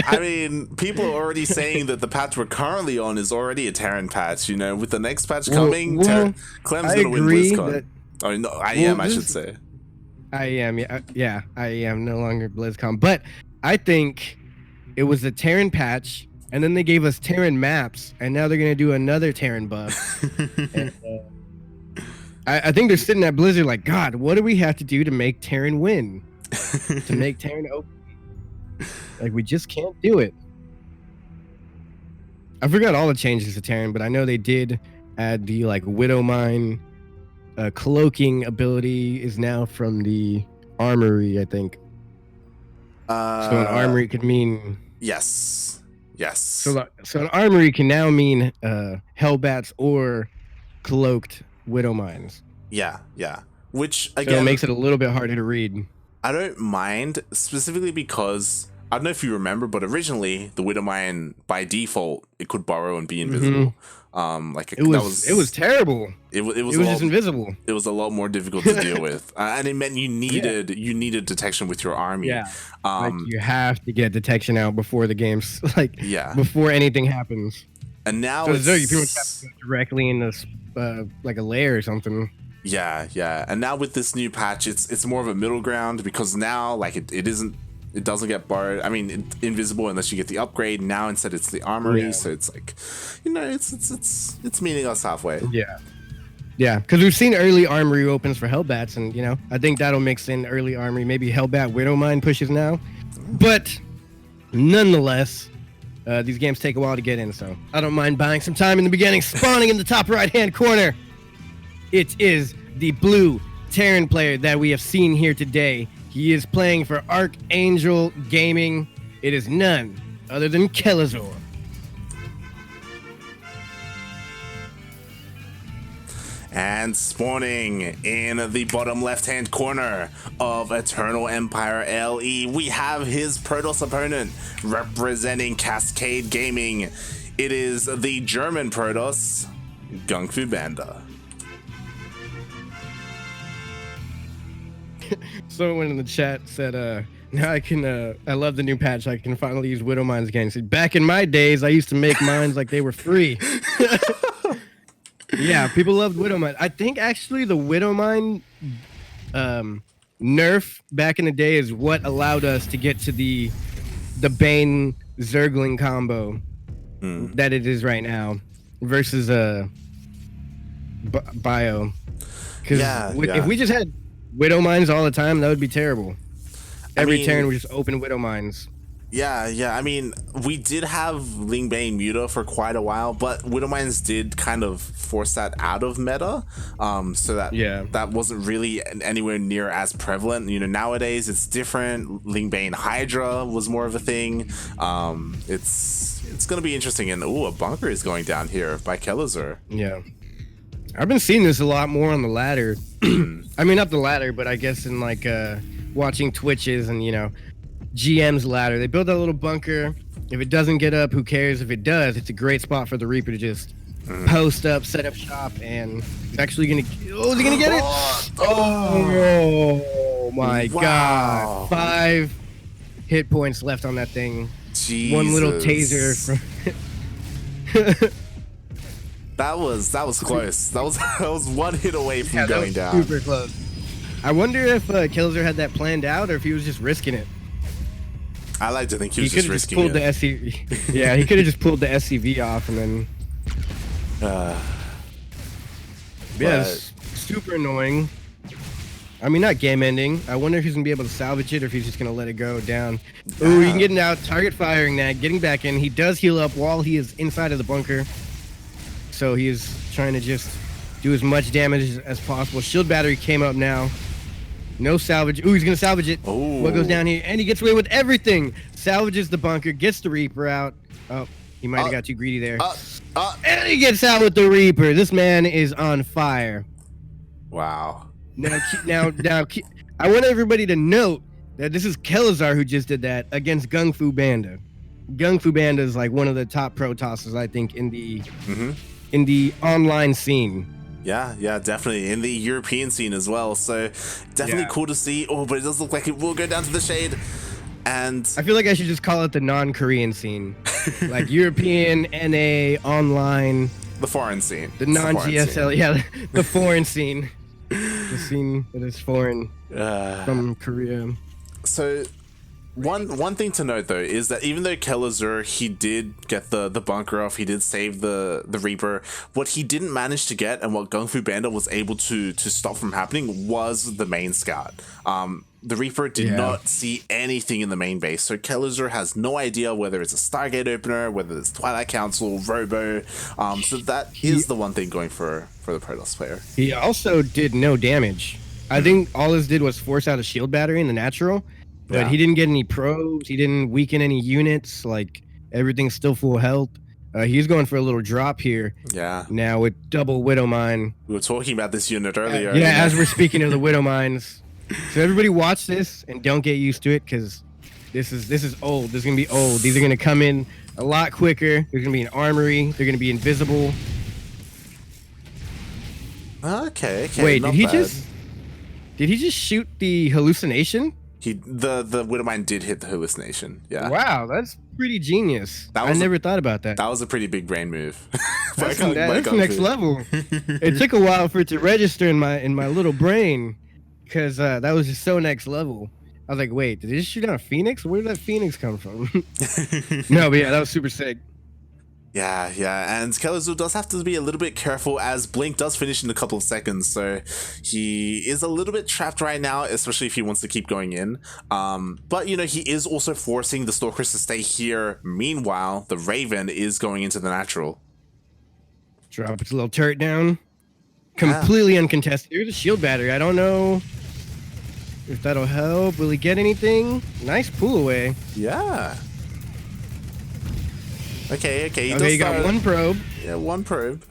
I mean, people are already saying that the patch we're currently on is already a Terran patch. You know, with the next patch coming, Clem's gonna win BlizzCon. Oh no, I should say. Yeah, I am no longer BlizzCon, but I think it was a Terran patch, and then they gave us Terran maps, and now they're gonna do another Terran buff. And, I think they're sitting at Blizzard like, God, what do we have to do to make Terran win? To make Terran OP? Like, we just can't do it. I forgot all the changes to Terran, but I know they did add the like Widowmine cloaking ability is now from the armory, I think. So an armory could mean yes. So an armory can now mean Hellbats or cloaked Widowmines. Yeah. Which again, so it makes it a little bit harder to read. I don't mind, specifically because I don't know if you remember, but originally the Widowmine by default it could burrow and be invisible. It was terrible. It was just invisible. It was a lot more difficult to deal with, and it meant you needed detection with your army. Yeah, like you have to get detection out before the game's before anything happens. And now you pretty much have to go directly in this like a layer or something. Yeah. And now with this new patch, it's more of a middle ground because now like it doesn't get borrowed. I mean, invisible unless you get the upgrade. Now instead it's the armory, so it's like, you know, it's meeting us halfway. Yeah, because we've seen early armory opens for Hellbats, and you know, I think that'll mix in early armory. Maybe Hellbat Widowmine pushes now, but nonetheless, these games take a while to get in, so I don't mind buying some time in the beginning. Spawning in the top right-hand corner, it is the blue Terran player that we have seen here today. He is playing for Archangel Gaming. It is none other than Kelazhur. And spawning in the bottom left-hand corner of Eternal Empire LE, we have his Protoss opponent representing Cascade Gaming. It is the German Protoss, GunGFuBanDa. Someone in the chat said, now I can, I love the new patch. I can finally use Widowmines again. Said, back in my days, I used to make mines like they were free. Yeah, people loved Widowmine. I think actually the Widowmine nerf back in the day is what allowed us to get to the Bane Zergling combo that it is right now versus Bio. Because if we just had Widowmines all the time, that would be terrible. Every Terran would just open Widowmines. Yeah. I mean, we did have Lingbane Muta for quite a while, but Widowmines did kind of force that out of meta. So that wasn't really anywhere near as prevalent. You know, nowadays it's different. Lingbane Hydra was more of a thing. It's gonna be interesting. And a bunker is going down here by Kelazhur. Yeah. I've been seeing this a lot more on the ladder. I mean, not the ladder, but I guess in like watching Twitches and, you know, GM's ladder. They build that little bunker. If it doesn't get up, who cares? If it does, it's a great spot for the Reaper to just post up, set up shop, and he's actually gonna. Oh, is he gonna get it? Oh my God! 5 hit points left on that thing. Jesus. One little taser. That was close. That was one hit away from going down. Super close. I wonder if Kelazhur had that planned out or if he was just risking it. I like to think he was just risking pulled it. Yeah, he could have just pulled the SCV off and then. Yeah, it's super annoying. I mean, not game ending. I wonder if he's gonna be able to salvage it or if he's just gonna let it go down. Ooh, he can get it out. Target firing now. Getting back in. He does heal up while he is inside of the bunker. So he is trying to just do as much damage as possible. Shield battery came up now. No salvage. Ooh, he's going to salvage it. Ooh. What goes down here? And he gets away with everything. Salvages the bunker. Gets the Reaper out. Oh, he might have got too greedy there. And he gets out with the Reaper. This man is on fire. Wow. Now, I want everybody to note that this is Kelazhur who just did that against GunGFuBanDa. GunGFuBanDa is like one of the top pro tossers, I think, in the online scene. Yeah, definitely in the European scene as well. So definitely cool to see. Oh, but it does look like it will go down to the shade. And I feel like I should just call it the non-Korean scene, like European, NA, online. The foreign scene. The non-GSL, yeah, the foreign scene. The scene that is foreign from Korea. So, one thing to note though is that even though Kelazhur, he did get the bunker off, he did save the Reaper, what he didn't manage to get and what GunGFuBanDa was able to stop from happening was the main scout. The Reaper did not see anything in the main base, so Kelazhur has no idea whether it's a Stargate opener, whether it's Twilight Council, Robo. So that is the one thing going for the Protoss player. He also did no damage. I think all this did was force out a shield battery in the natural, but he didn't get any probes. He didn't weaken any units. Like, everything's still full health. He's going for a little drop here. Yeah. Now with double Widow Mine. We were talking about this unit earlier. Yeah, as we're speaking of the Widow Mines. So everybody watch this and don't get used to it, because this is old. This is gonna be old. These are gonna come in a lot quicker. There's gonna be an armory. They're gonna be invisible. Okay. Wait, did he just shoot the hallucination? The Widowmine did hit the hallucination. Yeah. Wow, that's pretty genius. I never thought about that. That was a pretty big brain move. That's next level. It took a while for it to register in my little brain, because that was just so next level. I was like, wait, did they just shoot down a Phoenix? Where did that Phoenix come from? No, but yeah, that was super sick. Yeah, and Kelazhur does have to be a little bit careful, as Blink does finish in a couple of seconds, so he is a little bit trapped right now, especially if he wants to keep going in. But, you know, he is also forcing the Stalkers to stay here. Meanwhile, the Raven is going into the natural. Drop its little turret down. Completely uncontested. Here's a shield battery. I don't know if that'll help. Will he get anything? Nice pull away. Yeah. Okay. You got one probe. Yeah, one probe.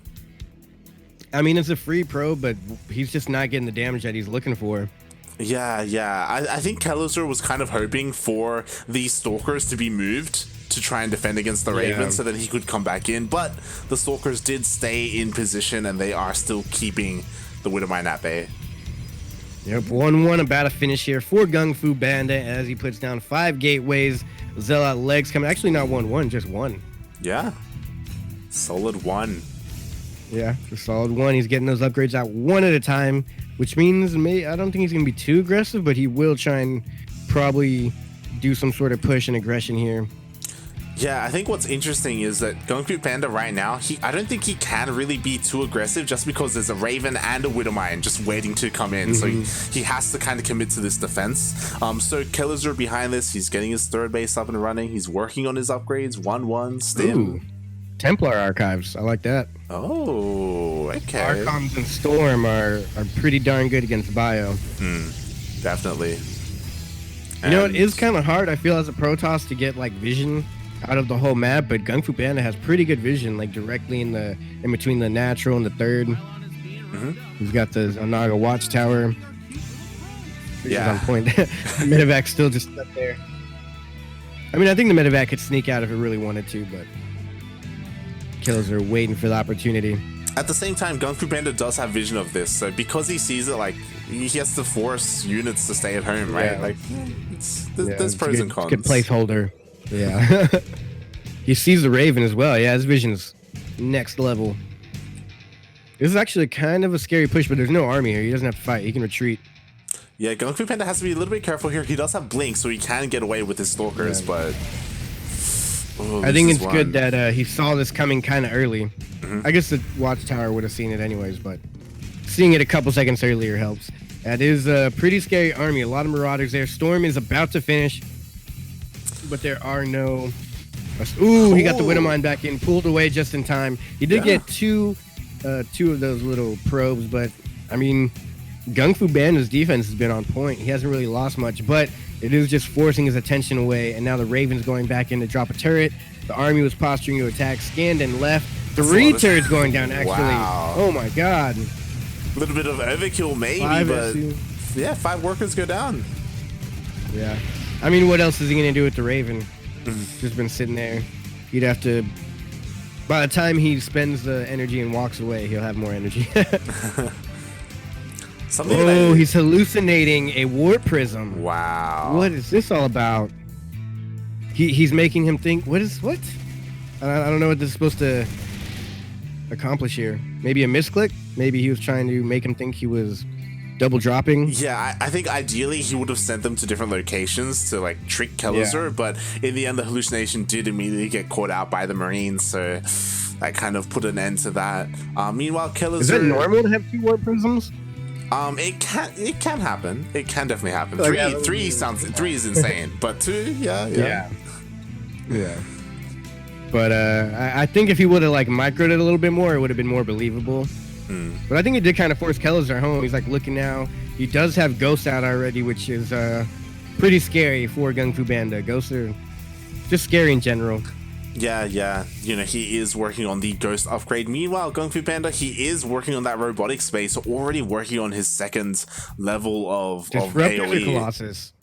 I mean, it's a free probe, but he's just not getting the damage that he's looking for. Yeah. I think Kelazhur was kind of hoping for these Stalkers to be moved to try and defend against the Raven so that he could come back in, but the Stalkers did stay in position and they are still keeping the Widowmine at bay. Yep, 1-1 about to finish here for GunGFuBanDa as he puts down 5 gateways. Zealot legs coming. Actually, not 1-1, just 1. Yeah. Solid 1. Yeah, a solid 1. He's getting those upgrades out one at a time, which means I don't think he's going to be too aggressive, but he will try and probably do some sort of push and aggression here. Yeah, I think what's interesting is that GunGFuBanDa right now, I don't think he can really be too aggressive just because there's a Raven and a Widowmine just waiting to come in. So he has to kind of commit to this defense. So Kelazhur behind this, he's getting his third base up and running. He's working on his upgrades. 1-1 Stim. Ooh, Templar Archives. I like that. Oh, okay. Archons and Storm are pretty darn good against Bio. Definitely. You know, it is kind of hard, I feel, as a Protoss to get like vision out of the whole map, but GunGFuBanDa has pretty good vision, like directly in between the natural and the third. He's got the Onaga Watchtower. Yeah, on point. Medevac still just stuck there. I mean, I think the Medevac could sneak out if it really wanted to, but kills are waiting for the opportunity. At the same time, GunGFuBanDa does have vision of this, so because he sees it, like, he has to force units to stay at home, right? Yeah. Like, there's pros and cons. Good placeholder. Yeah. He sees the Raven as well. Yeah, his vision's next level. This is actually kind of a scary push, but there's no army here. He doesn't have to fight. He can retreat. Yeah, GunGFuBanDa has to be a little bit careful here. He does have Blink, so he can get away with his Stalkers, but... I think it's good that he saw this coming kind of early. I guess the Watchtower would have seen it anyways, but seeing it a couple seconds earlier helps. That is a pretty scary army. A lot of Marauders there. Storm is about to finish, but there are no... Ooh, he got the Widowmine back in, pulled away just in time. He did get two of those little probes, but I mean, GunGFuBanDa's defense has been on point. He hasn't really lost much, but it is just forcing his attention away, and now the Raven's going back in to drop a turret. The army was posturing to attack, scanned and left. 3 turrets going down, actually. Wow. Oh my god. A little bit of overkill maybe, but yeah, 5 workers go down. Yeah. I mean, what else is he going to do with the Raven? Just been sitting there. He'd have to... By the time he spends the energy and walks away, he'll have more energy. He's hallucinating a warp prism. Wow. What is this all about? he's making him think. What? I don't know what this is supposed to accomplish here. Maybe a misclick. Maybe he was trying to make him think he was double dropping. Yeah, I think ideally he would have sent them to different locations to like trick Kelazhur, but in the end the hallucination did immediately get caught out by the Marines, so that kind of put an end to that. Meanwhile, Kelazhur... Is it normal to have 2 warp prisms? It can happen. It can definitely happen. Three is insane, but 2, yeah. But I think if he would have like microed it a little bit more, it would have been more believable. But I think it did kind of force Kelazhur home. He's like looking now. He does have ghosts out already, which is pretty scary for GunGFuBanDa. Ghosts are just scary in general. Yeah. You know, he is working on the ghost upgrade. Meanwhile, GunGFuBanDa, he is working on that robotic space, already working on his 2nd level of AoE. Colossus.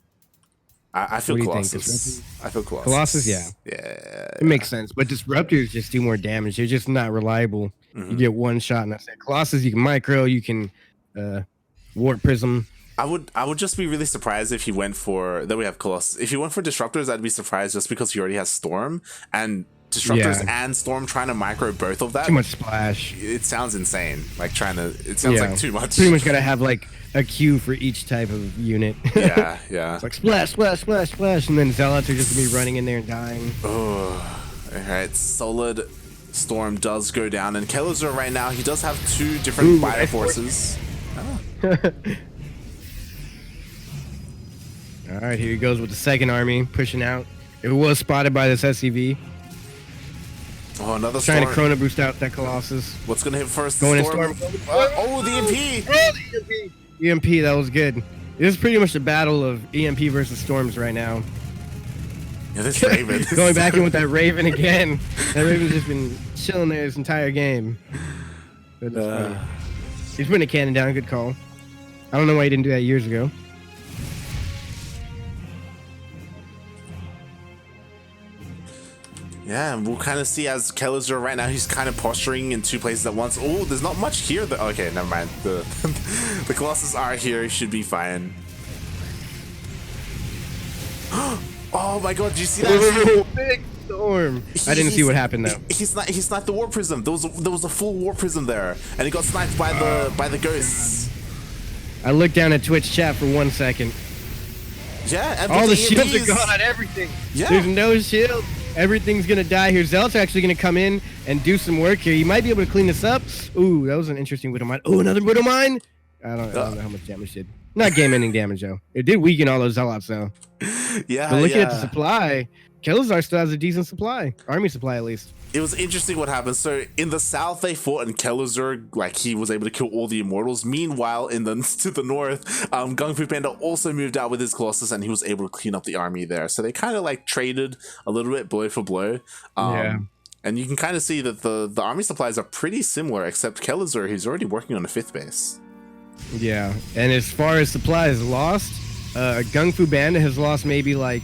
I feel Colossus. I feel Colossus. Colossus, yeah. It makes sense. But Disruptors just do more damage. They're just not reliable. You get one shot, and that's it. Colossus, you can micro, you can warp prism. I would just be really surprised if he went for... Then we have Colossus. If he went for Disruptors, I'd be surprised just because he already has Storm. And Disruptors and Storm trying to micro both of that. Too much splash. It sounds insane. Like trying to... It sounds like too much. Pretty much got to have like a Q for each type of unit. Yeah. It's like splash, splash, splash, splash. And then Zealots are just going to be running in there and dying. Oh, alright. Solid Storm does go down. And Kelazhur right now, he does have 2 different fire forces. All right, here he goes with the 2nd army, pushing out. It was spotted by this SCV. Oh, another Trying Storm. to Chrono Boost out that Colossus. What's going to hit first? Going Storm. in Storm. The EMP! Oh, the EMP! EMP, that was good. This is pretty much the battle of EMP versus Storms right now. Yeah, this Raven. Going back in with that Raven again. That Raven's just been chilling there this entire game. He's putting a cannon down. Good call. I don't know why he didn't do that years ago. Yeah, and we'll kind of see as Kelazhur right now, he's kind of posturing in 2 places at once. Oh, there's not much here. Okay, never mind. The Colossus are here. He should be fine. Oh my god, did you see that? Big Storm. I didn't see what happened though. He sniped the Warp Prism. There was a full Warp Prism there, and he got sniped by the ghosts. I looked down at Twitch chat for 1 second. Yeah, and all the shields are gone. Everything. Yeah. There's no shield. Everything's gonna die here. Zealot's actually gonna come in and do some work here. You might be able to clean this up. Ooh, that was an interesting Widow Mine. Oh, another Widow Mine. I don't know how much damage it did. Not game-ending damage though. It did weaken all those Zealots though. Yeah. But looking at the supply, Kelazhur still has a decent supply. Army supply at least. It was interesting what happened. So in the south they fought, and Kelazhur, like, he was able to kill all the Immortals. Meanwhile, to the north, GunGFuBanDa also moved out with his Colossus, and he was able to clean up the army there. So they kind of like traded a little bit blow for blow. And you can kind of see that the army supplies are pretty similar, except Kelazhur, he's already working on a 5th base. Yeah, and as far as supplies lost, GunGFuBanDa has lost maybe like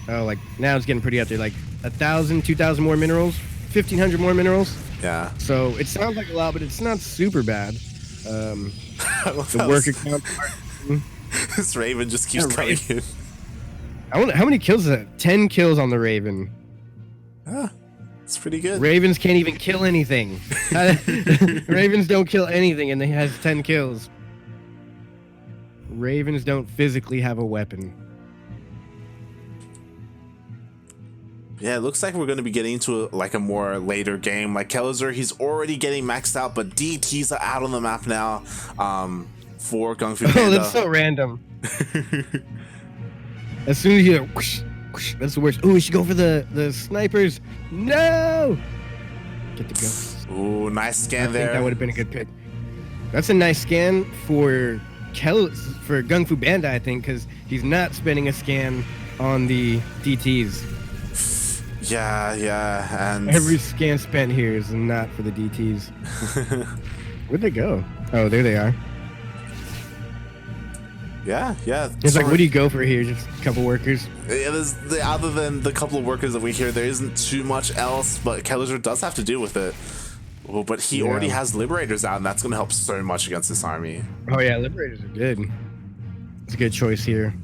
now it's getting pretty up there, like 1,000, 2,000 more minerals. 1,500 more minerals. Yeah. So it sounds like a lot, but it's not super bad. The worker count. This Raven just keeps coming in. I wonder how many kills is that? 10 kills on the Raven. It's pretty good. Ravens can't even kill anything. Ravens don't kill anything, and he has 10 kills. Ravens don't physically have a weapon. Yeah, it looks like we're going to be getting into a more later game. Like Kelazhur, he's already getting maxed out, but DTs are out on the map now for GunGFuBanDa. Oh, that's so random. As soon as you hear whoosh, whoosh, that's the worst. Oh, we should go for the snipers. No! Get the ghosts. Ooh, nice scan there. That would have been a good pick. That's a nice scan for GunGFuBanDa, I think, because he's not spending a scan on the DTs. Yeah, and every scan spent here is not for the DTs. Where'd they go? Oh, there they are. Yeah. It's like, what do you go for here? Just a couple workers? Yeah, other than the couple of workers that we hear, there isn't too much else, but Kelazhur does have to deal with it. Oh, but he already has Liberators out, and that's going to help so much against this army. Oh, yeah, Liberators are good. It's a good choice here.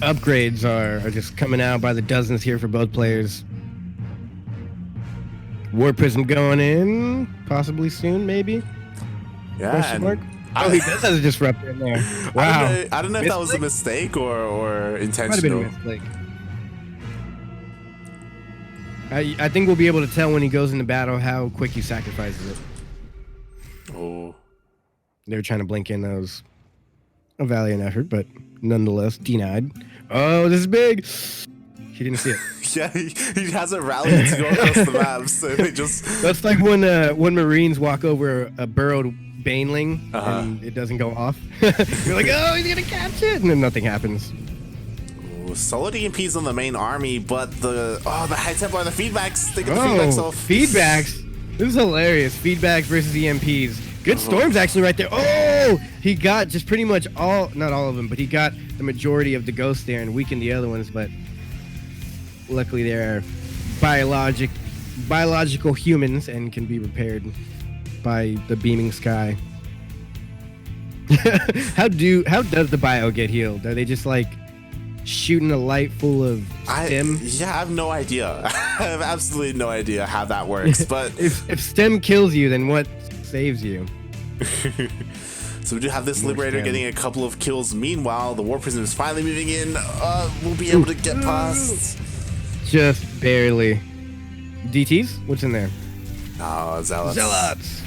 Upgrades are just coming out by the dozens here for both players. War Prism going in, possibly soon, maybe. Yeah. Question mark? Oh, he does have a disruptor in there. Wow. I don't know if that was a mistake or intentional. Might have been a mistake. I think we'll be able to tell when he goes into battle how quick he sacrifices it. Oh. They were trying to blink in. That was a valiant effort, but nonetheless denied. Oh, this is big. He didn't see it. Yeah, he hasn't rallied to go across the map, so they just... That's like when Marines walk over a burrowed baneling and it doesn't go off. You're like, oh, he's gonna catch it, and then nothing happens. Solid EMPs on the main army, but the high tempo and the feedbacks, they get the feedbacks off. Feedbacks? This is hilarious. Feedbacks versus EMPs. Good storms actually right there. Oh, he got just pretty much not all of them, but he got the majority of the ghosts there and weakened the other ones, but luckily they're biological humans and can be repaired by the beaming sky. How does the bio get healed? Are they just like shooting a light full of stem? I have no idea. I have absolutely no idea how that works. But if stem kills you, then what saves you? So we do have this Liberator getting a couple of kills. Meanwhile, the War Prism is finally moving in. We'll be able to get past. Just barely. DTs? What's in there? Oh, Zealots.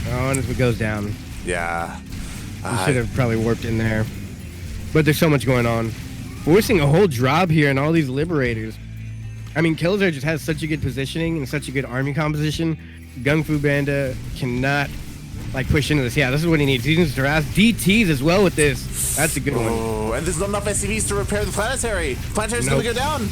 Oh, and as it goes down. Yeah. You should have probably warped in there. But there's so much going on. We're seeing a whole drop here and all these Liberators. I mean, Kelazhur just has such a good positioning and such a good army composition. GunGFuBanDa cannot push into this. Yeah, this is what he needs. He needs to harass DTs as well with this. That's a good one. Oh, and there's not enough SCVs to repair the Planetary. Planetary's gonna go down.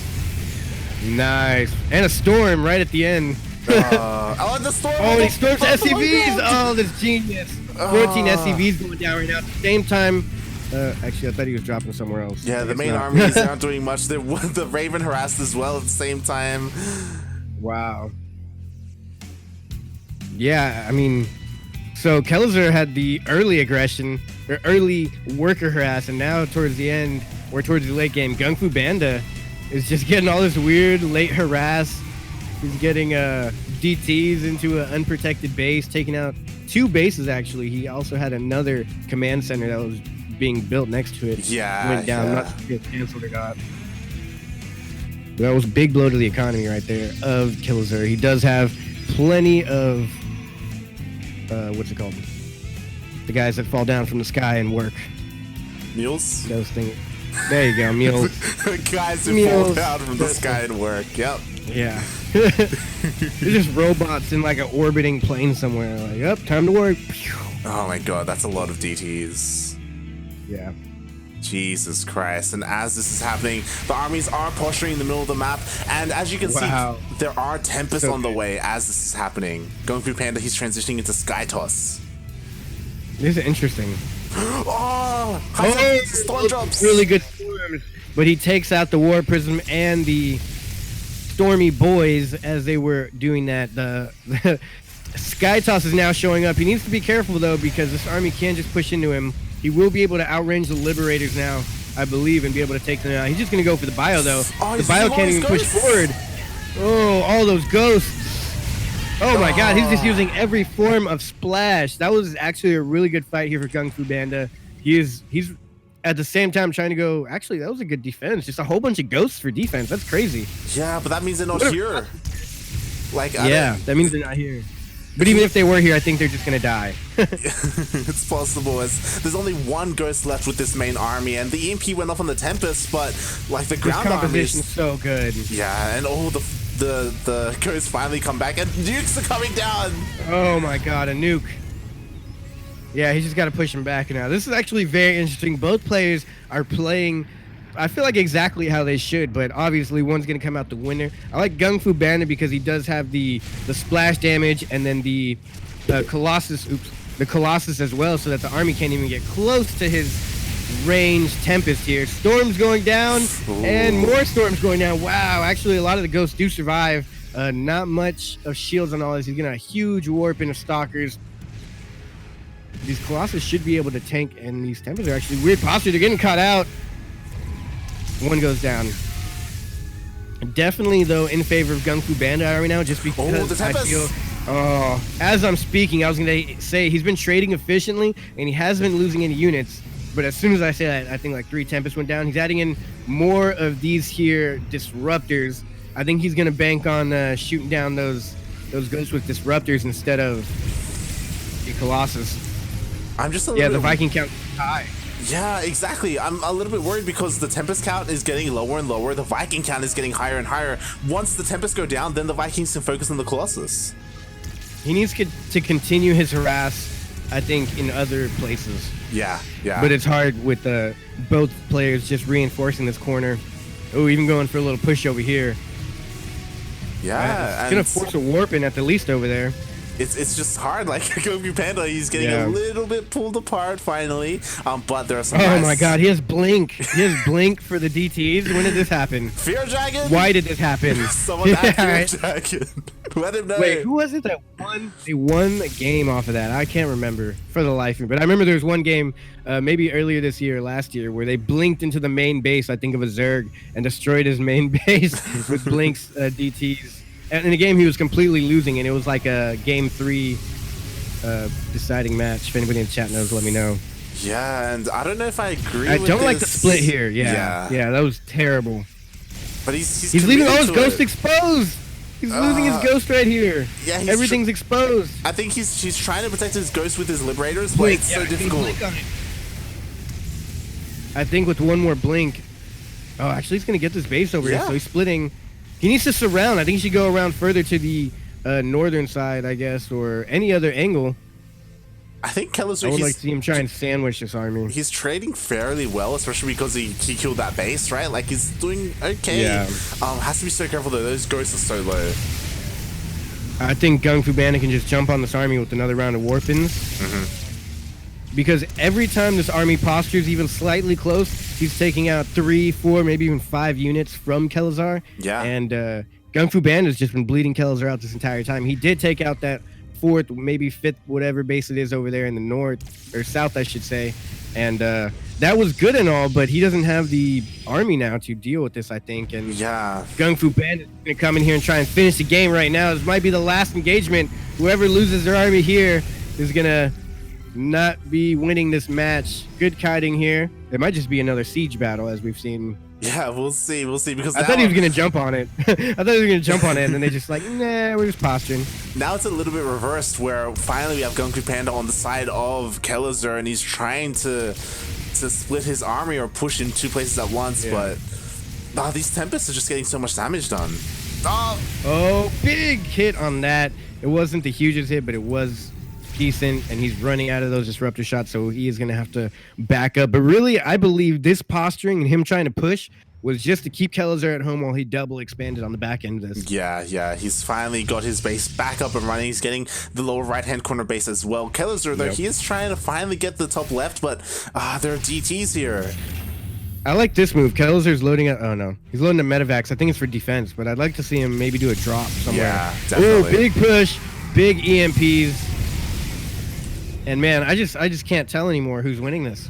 Nice. And a storm right at the end. The storm. Oh, he storms SCVs. Oh, that's genius. 14 SCVs going down right now at the same time. Actually, I thought he was dropping somewhere else. Yeah, the main armies aren't doing much. The Raven harassed as well at the same time. Wow. Yeah, I mean, so Kelazhur had the early aggression, or early worker harass, and now towards the end, or towards the late game, GunGFuBanDa is just getting all this weird late harass. He's getting DTs into an unprotected base, taking out 2 bases actually. He also had another command center that was being built next to it. Yeah. Went down, not to get canceled or not. That was a big blow to the economy right there of Kelazhur. He does have plenty of what's it called? The guys that fall down from the sky and work. Mules? Those things. There you go, mules. Guys who fall down from the sky and work. Yep. Yeah. They're just robots in like an orbiting plane somewhere. Like, yep, time to work. Oh my god, that's a lot of DTs. Yeah. Jesus Christ. And as this is happening, the armies are posturing in the middle of the map. And as you can see, there are Tempests on the way as this is happening. GunGFuBanDa, he's transitioning into Sky Toss. This is interesting. Storm drops. Really good storms. But he takes out the War Prism and the Stormy Boys as they were doing that. The Sky Toss is now showing up. He needs to be careful, though, because this army can just push into him. He will be able to outrange the Liberators now, I believe, and be able to take them out. He's just going to go for the bio, though. The bio can't even push forward. Oh, all those ghosts. Oh, my God. He's just using every form of splash. That was actually a really good fight here for GunGFuBanDa. He's at the same time trying to go... Actually, that was a good defense. Just a whole bunch of ghosts for defense. That's crazy. Yeah, but that means they're not here. That means they're not here. But even if they were here, I think they're just going to die. It's possible, as there's only 1 ghost left with this main army, and the EMP went off on the Tempest, but the ground army is so good. Yeah, and the ghosts finally come back, and nukes are coming down. Oh my god, a nuke. Yeah, he's just got to push him back now. This is actually very interesting. Both players are playing, I feel like, exactly how they should, but obviously one's going to come out the winner. I like GunGFuBanDa because he does have the splash damage and then the Colossus as well, so that the army can't even get close to his ranged Tempest here. Storms going down and more storms going down. Wow, actually a lot of the ghosts do survive. Not much of shields on all this. He's getting a huge warp into Stalkers. these Colossus should be able to tank, and these Tempest are actually weird posture. They're getting caught out. One goes down. Definitely, though, in favor of GunGFuBanDa right now, just because I feel... as I'm speaking, I was going to say he's been trading efficiently, and he has been losing any units. But as soon as I say that, I think like 3 Tempest went down. He's adding in more of these here Disruptors. I think he's going to bank on shooting down those ghosts with Disruptors instead of the Colossus. I'm just a little bit... the Viking count is high. Yeah, exactly. I'm a little bit worried because the Tempest count is getting lower and lower. The Viking count is getting higher and higher. Once the Tempest go down, then the Vikings can focus on the Colossus. He needs to continue his harass, I think, in other places. Yeah. But it's hard with both players just reinforcing this corner. Oh, even going for a little push over here. Yeah. It's going to force a warp in at the least over there. It's just hard. Like GunGFuBanDa, he's getting a little bit pulled apart finally. But there are some. Oh my God, he has blink. He has blink for the DTs. When did this happen? Fear Dragon. Why did this happen? Someone had Fear Dragon. Let him know. Wait, who was it that won? They won a game off of that. I can't remember for the life of me. But I remember there was one game, maybe earlier this year, or last year, where they blinked into the main base. I think of a Zerg and destroyed his main base with blinks DTs. And in the game, he was completely losing, and it was like a game 3 deciding match. If anybody in the chat knows, let me know. Yeah, and I don't know if I agree I with don't this. like the split here. Yeah, that was terrible. But he's leaving all his ghosts exposed. He's losing his ghost right here. Yeah, everything's exposed. I think he's trying to protect his ghost with his Liberators, but it's so difficult. I think with one more blink... Oh, actually, he's going to get this base over here, so he's splitting... He needs to surround. I think he should go around further to the northern side, I guess, or any other angle. I think Kelazhur... I would like to see him try and sandwich this army. He's trading fairly well, especially because he killed that base, right? Like, he's doing okay. Yeah. Has to be so careful, though. Those ghosts are so low. I think GunGFuBanDa can just jump on this army with another round of warpins. Because every time this army postures even slightly close, he's taking out 3, 4, maybe even 5 units from Kelazhur. Yeah. And GunGFuBanDa has just been bleeding Kelazhur out this entire time. He did take out that 4th, maybe 5th, whatever base it is over there in the north, or south, I should say. And that was good and all, but he doesn't have the army now to deal with this, I think. And GunGFuBanDa is going to come in here and try and finish the game right now. This might be the last engagement. Whoever loses their army here is going to not be winning this match. Good kiting here. There might just be another siege battle, as we've seen. Yeah, we'll see. Because I thought he was gonna jump on it. I thought he was gonna jump on it, and then they just like, nah, we're just posturing. Now it's a little bit reversed, where finally we have GunGFuBanDa on the side of Kelazhur, and he's trying to split his army or push in 2 places at once. But these Tempests are just getting so much damage done. Oh, big hit on that. It wasn't the hugest hit, but it was decent, and he's running out of those disruptor shots, so he is going to have to back up. But really, I believe this posturing and him trying to push was just to keep Kelazhur at home while he double expanded on the back end of this. Yeah, he's finally got his base back up and running. He's getting the lower right-hand corner base as well. Kelazhur, though, he is trying to finally get the top left, but there are DTs here. I like this move. Kelazhur's loading up. Oh, no. He's loading a Medivacs. I think it's for defense, but I'd like to see him maybe do a drop somewhere. Yeah, definitely. Ooh, big push, big EMPs. And man, I just can't tell anymore who's winning this.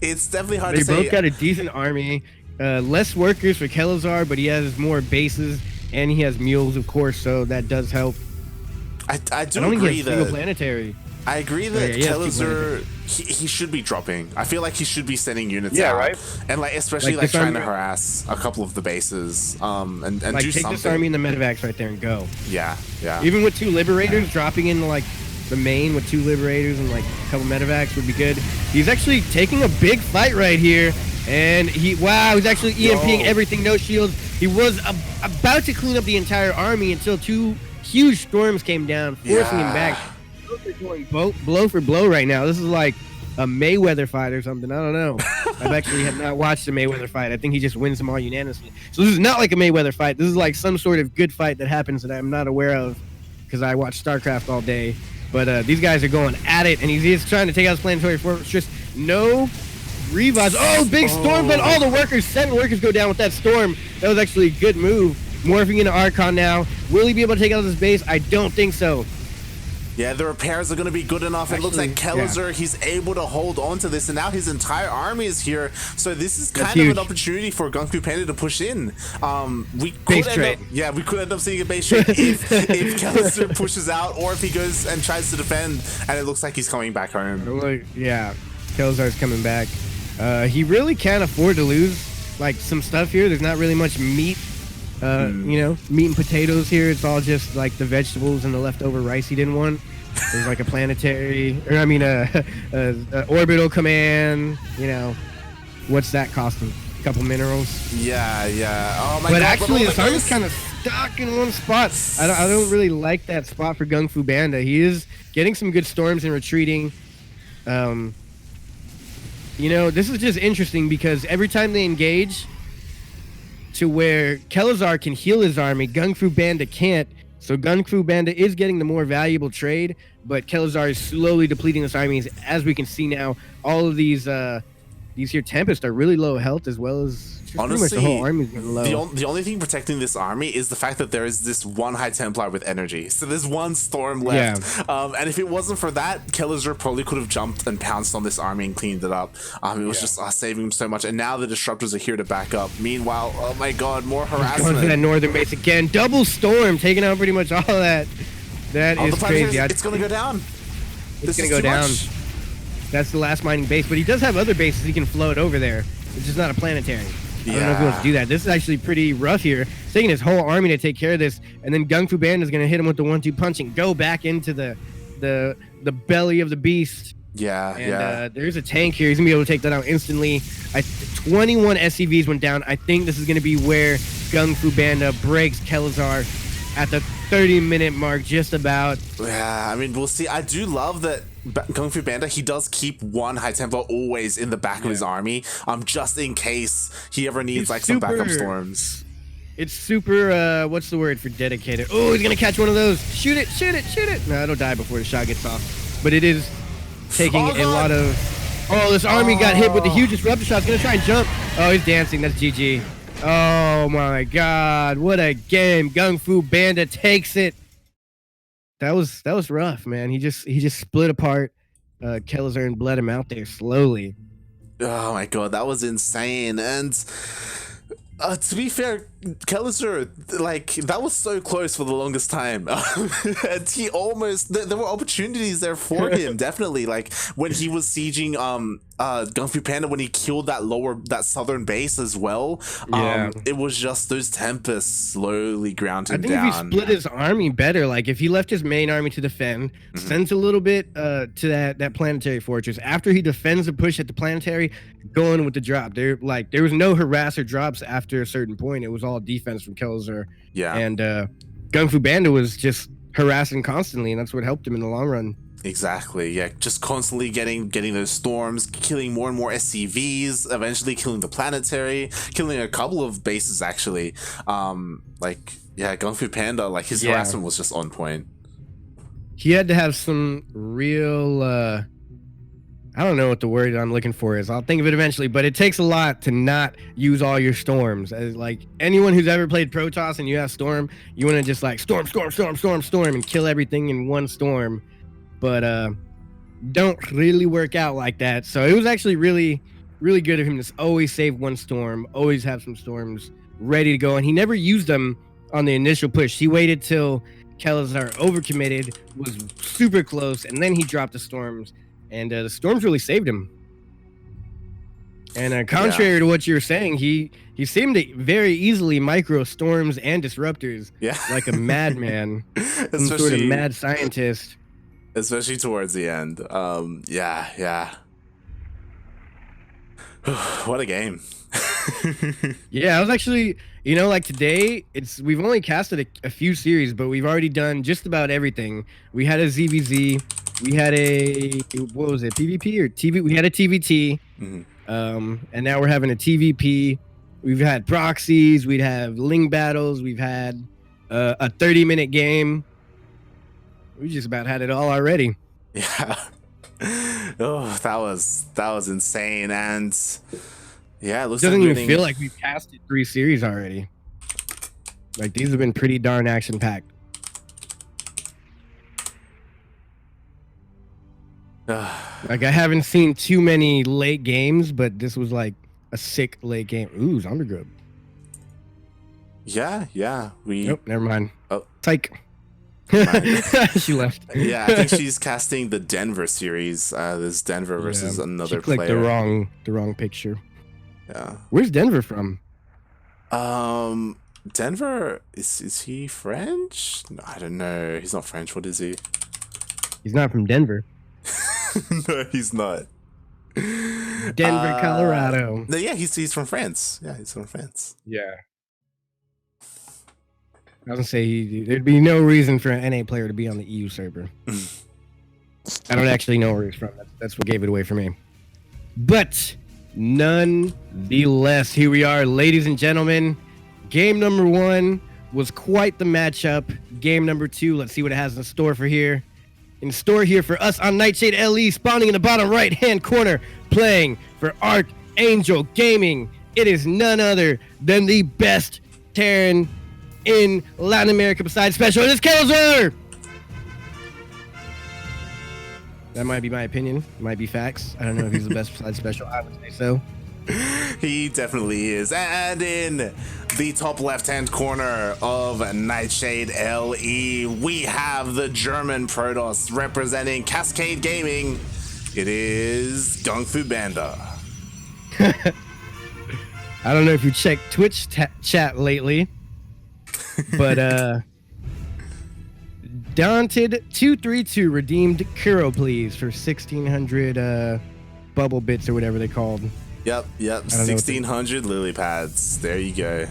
It's definitely hard to say. They both got a decent army. Less workers for Kelazhur, but he has more bases, and he has mules, of course, so that does help. I do don't agree think he has planetary. I agree that Kelazhur, he should be dropping. I feel like he should be sending units out. Right? And like especially like trying to harass a couple of the bases and like, do take something. This army in the Medivacs right there and go. Yeah. Even with 2 Liberators, dropping in like the main with 2 Liberators and like a couple Medivacs would be good. He's actually taking a big fight right here, and he's actually EMPing everything, no shields. He was about to clean up the entire army until 2 huge storms came down, forcing him back. They're going blow for blow right now. This is like a Mayweather fight or something. I don't know. I've actually have not watched a Mayweather fight. I think he just wins them all unanimously. So this is not like a Mayweather fight. This is like some sort of good fight that happens that I'm not aware of because I watch StarCraft all day. But these guys are going at it, and he's trying to take out his planetary fortress. No revives. Oh, big storm, but all the workers, 7 workers go down with that storm. That was actually a good move. Morphing into Archon now. Will he be able to take out this base? I don't think so. Yeah, the repairs are going to be good enough. It looks like Kelazhur, he's able to hold on to this, and now his entire army is here. So this is kind of an opportunity for GunGFuBanDa to push in. We could end up seeing a base trade if Kelazhur pushes out, or if he goes and tries to defend, and it looks like he's coming back home. Yeah, Kelazhur's coming back. He really can't afford to lose like some stuff here. There's not really much meat. You know, meat and potatoes here. It's all just like the vegetables and the leftover rice he didn't want. There's like a planetary, or I mean, orbital command. You know, what's that costing? A couple minerals. Yeah. Oh my god! But actually, this army's kind of stuck in one spot. I don't really like that spot for GunGFuBanDa. He is getting some good storms and retreating. You know, this is just interesting because every time they engage, to where Kelazhur can heal his army, GunGFuBanDa can't. So GunGFuBanDa is getting the more valuable trade, but Kelazhur is slowly depleting his armies. As we can see now, all of these here Tempests are really low health, as well as honestly, pretty much the whole army is getting low. The only thing protecting this army is the fact that there is this one High Templar with energy. So there's one Storm left. Yeah. And if it wasn't for that, Kelazhur probably could have jumped and pounced on this army and cleaned it up. It was just saving him so much. And now the Disruptors are here to back up. Meanwhile, oh my god, more harassment. Going to that northern base again. Double Storm, taking out pretty much all of that. That is crazy. It's going to go down. It's going to go down. That's the last mining base. But he does have other bases he can float over there. It's just not a planetary. I don't know if he wants to do that. This is actually pretty rough here. It's taking his whole army to take care of this, and then GunGFuBanDa is going to hit him with the 1-2 punch and go back into the belly of the beast. There's a tank here. He's going to be able to take that out instantly. 21 SCVs went down. I think this is going to be where GunGFuBanDa breaks Kelazhur at the 30-minute mark, just about. Yeah, I mean, we'll see. I do love that GunGFuBanDa, he does keep one High Templar always in the back of his army, just in case he ever needs some backup storms. It's super, what's the word for dedicated? Oh, he's gonna catch one of those. Shoot it, shoot it, shoot it. No, it'll die before the shot gets off. But it is taking a lot of... Oh, this army got hit with the huge disruptor shot. It's gonna try and jump. Oh, he's dancing. That's GG. Oh my god, what a game. GunGFuBanDa takes it. That was rough, man. He just split apart Kelazhur and bled him out there slowly. Oh my god, that was insane. And to be fair, Kelazhur, that was so close for the longest time. And he almost, there were opportunities there for him, definitely. Like when he was sieging GunGFuBanDa, when he killed that southern base as well. It was just those Tempests slowly ground him down. I think if he split his army better, like if he left his main army to defend, sends a little bit to that planetary fortress. After he defends the push at the planetary, going with the drop. There was no harasser drops after a certain point. It was all defense from Kelazhur. Yeah. And GunGFuBanDa was just harassing constantly, and that's what helped him in the long run. Exactly. Yeah, just constantly getting those storms, killing more and more SCVs, eventually killing the planetary, killing a couple of bases actually. GunGFuBanDa, his harassment was just on point. He had to have some real I don't know what the word I'm looking for is. I'll think of it eventually, but it takes a lot to not use all your storms. As anyone who's ever played Protoss and you have storm, you want to just storm and kill everything in one storm. But don't really work out like that. So it was actually really, really good of him to always save one storm, always have some storms ready to go. And he never used them on the initial push. He waited till Kelazhur overcommitted, was super close, and then he dropped the storms. And the storms really saved him. And contrary to what you were saying, he seemed to very easily micro storms and disruptors like a madman, some sort of mad scientist. Especially towards the end. What a game. Yeah, I was actually, today, we've only casted a few series, but we've already done just about everything. We had a ZVZ. We had what was it, PvP or TV? We had a TVT, and now we're having a TVP. We've had proxies. We'd have Ling battles. We've had a 30-minute game. We just about had it all already. Yeah. Oh, that was insane, and it looks. Doesn't even feel like we've casted 3 series already. These have been pretty darn action packed. Like, I haven't seen too many late games, but this was like a sick late game. Ooh, Zombie Grub. Yeah. Nope, never mind. Oh. Psych. She left. Yeah, I think she's casting the Denver series. There's Denver versus another player. She clicked the wrong picture. Yeah. Where's Denver from? Denver, is he French? No, I don't know. He's not French. What is he? He's not from Denver. No, he's not. Denver, Colorado. No, yeah, he's from France. Yeah, he's from France. Yeah. I was gonna say there'd be no reason for an NA player to be on the EU server. I don't actually know where he's from. That's what gave it away for me. But nonetheless, here we are, ladies and gentlemen. Game number 1 was quite the matchup. Game number 2, let's see what it has in store for here. In store here for us on Nightshade LE, spawning in the bottom right-hand corner, playing for Archangel Gaming. It is none other than the best Terran in Latin America besides Special, and it's Kelazhur! That might be my opinion. It might be facts. I don't know if he's the best besides Special. I would say so. He definitely is. And in the top left-hand corner of Nightshade LE, we have the German Protoss representing Cascade Gaming. It is GunGFuBanDa. I don't know if you checked Twitch chat lately, but Daunted232 redeemed Kuro, please, for 1,600 bubble bits or whatever they called. Yep. 1,600 lily pads. There you go.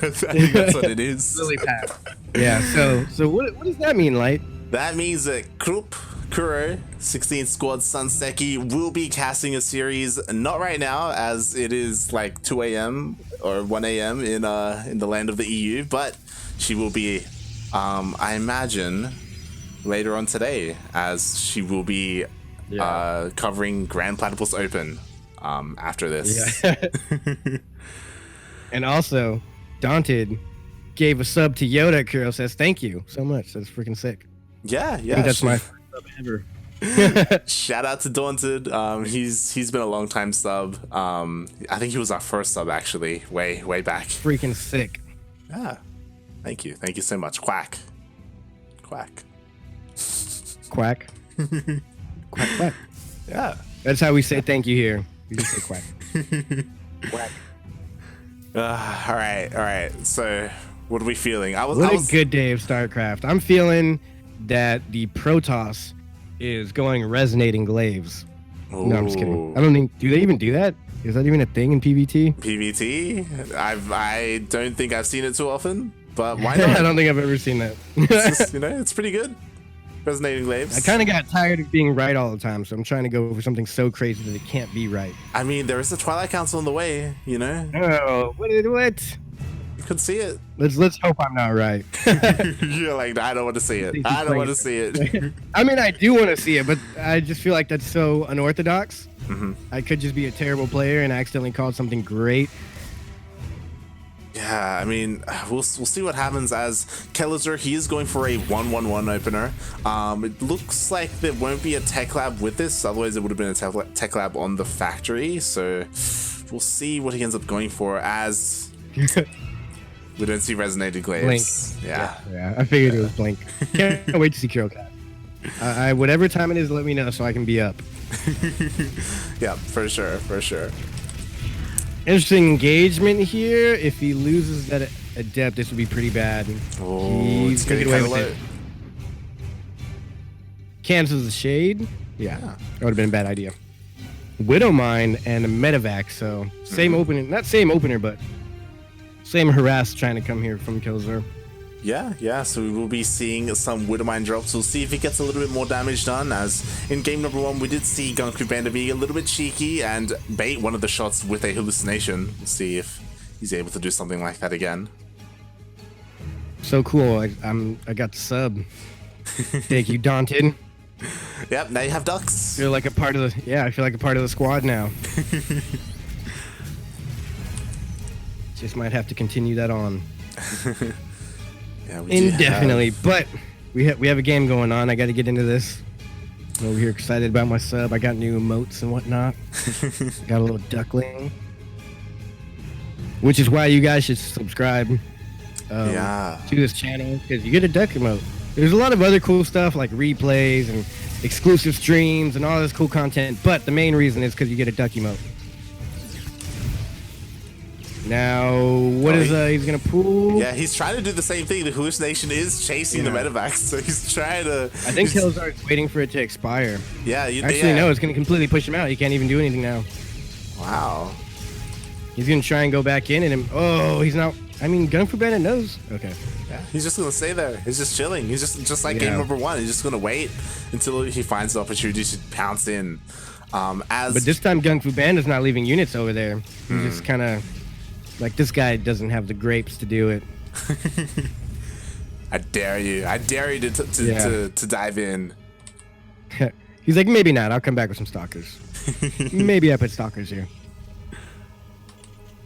I think that's what it is. Lily pad. Yeah. So what does that mean, Light? That means that Kuro, 16 squad Sunseki, will be casting a series. Not right now, as it is like 2 a.m. or 1 a.m. in the land of the EU, but she will be, I imagine, later on today, as she will be covering Grand Platypus Open after this. Yeah. And also, Daunted gave a sub to Yoda. Kuro says, thank you so much. That's freaking sick. Yeah. I think that's my first sub ever. Shout out to Daunted. He's been a long time sub. I think he was our first sub actually, way back. Freaking sick. Yeah. Thank you so much. Quack. Quack. Quack. Yeah. That's how we say thank you here. We just say quack. Quack. All right. So, what are we feeling? What a good day of StarCraft. I'm feeling that the Protoss is going resonating glaives. Ooh. No, I'm just kidding. I don't think. Do they even do that? Is that even a thing in PvT? PvT? I don't think I've seen it too often, but why not? I don't think I've ever seen that. It's just, it's pretty good. Resonating glaives. I kind of got tired of being right all the time, so I'm trying to go for something so crazy that it can't be right. I mean, there is the Twilight Council on the way, Oh, what? You could see it. Let's hope I'm not right. You're like, I don't want to see it. I don't want to see it. I mean, I do want to see it, but I just feel like that's so unorthodox. Mm-hmm. I could just be a terrible player and accidentally called something great. Yeah, I mean, we'll see what happens as Kelazhur, he is going for a 1-1-1 opener. It looks like there won't be a tech lab with this, otherwise it would have been a tech lab on the factory. So we'll see what he ends up going for as we don't see resonated glaives. Blink. Yeah, I figured it was Blink. Can't wait to see Kuro Cat. Whatever time it is, let me know so I can be up. Yeah, for sure. Interesting engagement here. If he loses that adept, this would be pretty bad. Oh, he's gonna get away with it. Cancels the shade. Yeah, that would have been a bad idea. Widowmine and a Medivac, so same opener, not same opener, but same harass trying to come here from Kelazhur. Yeah, so we will be seeing some Widowmine drops. We'll see if he gets a little bit more damage done, as in game number 1 we did see GunGFuBanDa be a little bit cheeky and bait one of the shots with a hallucination. We'll see if he's able to do something like that again. So cool, I got the sub. Thank you, Daunted. Yep, now you have ducks. I feel like a part of the squad now. Just might have to continue that on. Yeah, indefinitely, but we have a game going on. I got to get into this. I'm over here excited about my sub. I got new emotes and whatnot. Got a little duckling. Which is why you guys should subscribe to this channel, because you get a duck emote. There's a lot of other cool stuff like replays and exclusive streams and all this cool content, but the main reason is because you get a duck emote. Now, what is he's gonna pull? Yeah, he's trying to do the same thing. The hallucination is chasing the medevacs, so he's trying to. I think Kelazhur's waiting for it to expire. Yeah, no, it's gonna completely push him out. He can't even do anything now. Wow. He's gonna try and go back in, and he's not. I mean, GunGFuBanDa knows. Okay. Yeah, he's just gonna stay there. He's just chilling. He's just like game number 1. He's just gonna wait until he finds the opportunity to pounce in. But this time GunGFuBanDa's not leaving units over there. He's just kind of. Like, this guy doesn't have the grapes to do it. I dare you. I dare you to dive in. He's like, maybe not. I'll come back with some stalkers. Maybe I put stalkers here.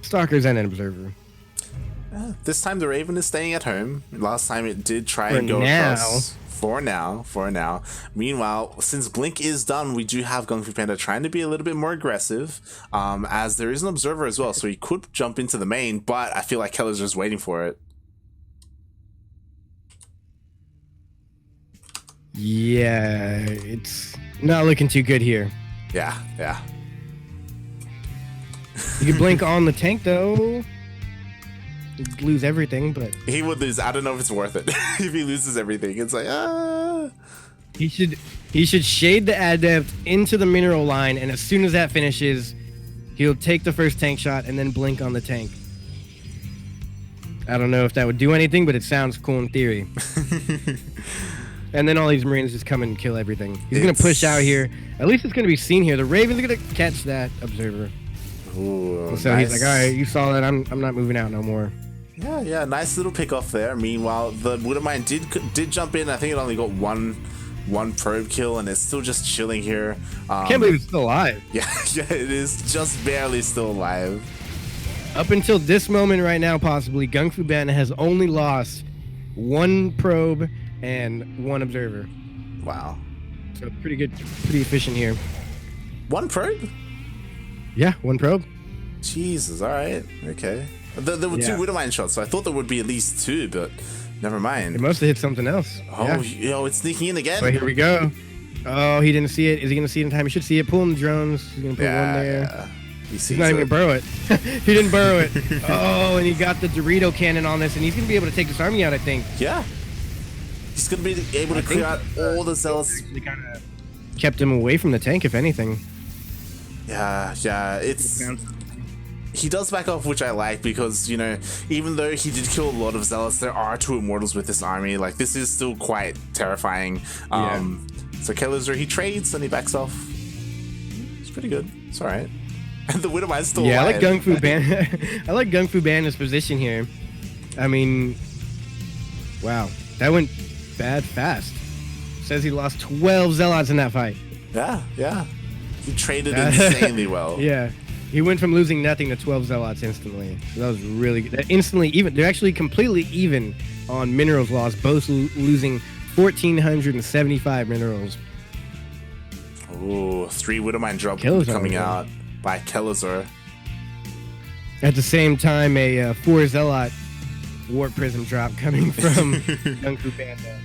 Stalkers and an observer. This time the Raven is staying at home. Last time it did try and go across. For now. Meanwhile, since Blink is done, we do have GunGFuBanDa trying to be a little bit more aggressive, as there is an observer as well, so he could jump into the main, but I feel like Kelazhur's just waiting for it. Yeah, it's not looking too good here. Yeah. You could Blink on the tank, though. He'd lose everything, but he would lose. I don't know if it's worth it. If he loses everything, it's like He should shade the adept into the mineral line, and as soon as that finishes, he'll take the first tank shot and then Blink on the tank. I don't know if that would do anything, but it sounds cool in theory. And then all these Marines just come and kill everything. He's gonna push out here. At least it's gonna be seen here. The Raven's gonna catch that observer. Ooh, so nice. He's like, all right, you saw that. I'm not moving out no more. Yeah, nice little pick off there. Meanwhile, the Widowmine did jump in. I think it only got one probe kill, and it's still just chilling here. I can't believe it's still alive. Yeah, it is just barely still alive. Up until this moment right now, possibly, GunGFuBanDa has only lost 1 probe and 1 observer. Wow. So pretty good, pretty efficient here. 1 probe? Yeah, 1 probe. Jesus, all right, okay. There were 2 Widowmine shots, so I thought there would be at least 2, but never mind. It must have hit something else. Oh, yo, it's sneaking in again. So here we go. Oh, he didn't see it. Is he going to see it in time? He should see it. Pull in the drones. He's going to put 1 there. Yeah. He's not even going to burrow it. He didn't burrow it. Oh, and he got the Dorito cannon on this, and he's going to be able to take this army out, I think. Yeah. He's going to be able to clear out all the zealots. They kind of kept him away from the tank, if anything. Yeah, it's... He does back off, which I like, because, you know, even though he did kill a lot of zealots, there are 2 immortals with this army. Like, this is still quite terrifying. So Kelazhur, he trades and he backs off. It's pretty good. It's all right. And the Widowmine's still alive. I like GunGFuBanDa. I like GunGFuBanDa's position here. I mean, wow, that went bad fast. Says he lost 12 zealots in that fight. Yeah. He traded insanely well. Yeah. He went from losing nothing to 12 zealots instantly. That was really good. Instantly even. They're actually completely even on minerals loss, both losing 1,475 minerals. Ooh, 3 Widowmine drop coming out by Kelazhur. At the same time, a 4 zealot warp prism drop coming from GunGFuBanDa.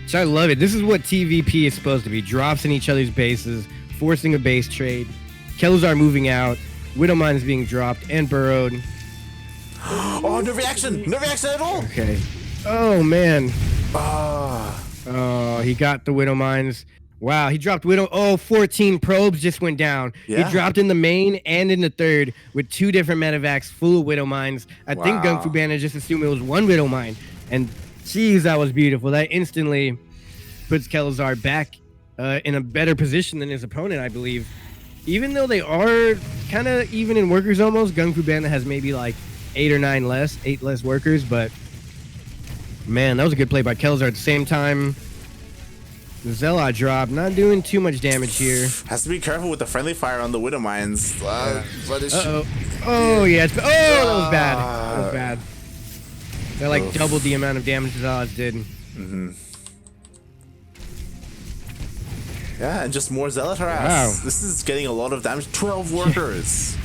So I love it. This is what TVP is supposed to be. Drops in each other's bases, forcing a base trade. Kelazhur moving out, Widowmine is being dropped and burrowed. Oh, no reaction! No reaction at all! Okay. Oh, man. Oh, he got the Widowmines. Wow, he dropped 14 probes just went down. Yeah. He dropped in the main and in the third with 2 different medevacs full of Widowmines. I think GunGFuBanDa just assumed it was 1 Widowmine. And, jeez, that was beautiful. That instantly puts Kelazhur back in a better position than his opponent, I believe. Even though they are kind of even in workers almost, GunGFuBanDa has maybe like 8 less workers, but man, that was a good play by Kelazhur. At the same time, the Zealot drop, not doing too much damage here. Has to be careful with the friendly fire on the Widowmines. Oh, yeah. That was bad. That was bad. That like doubled the amount of damage the Zealots did. Yeah, and just more Zealot harass. Wow. This is getting a lot of damage. 12 workers.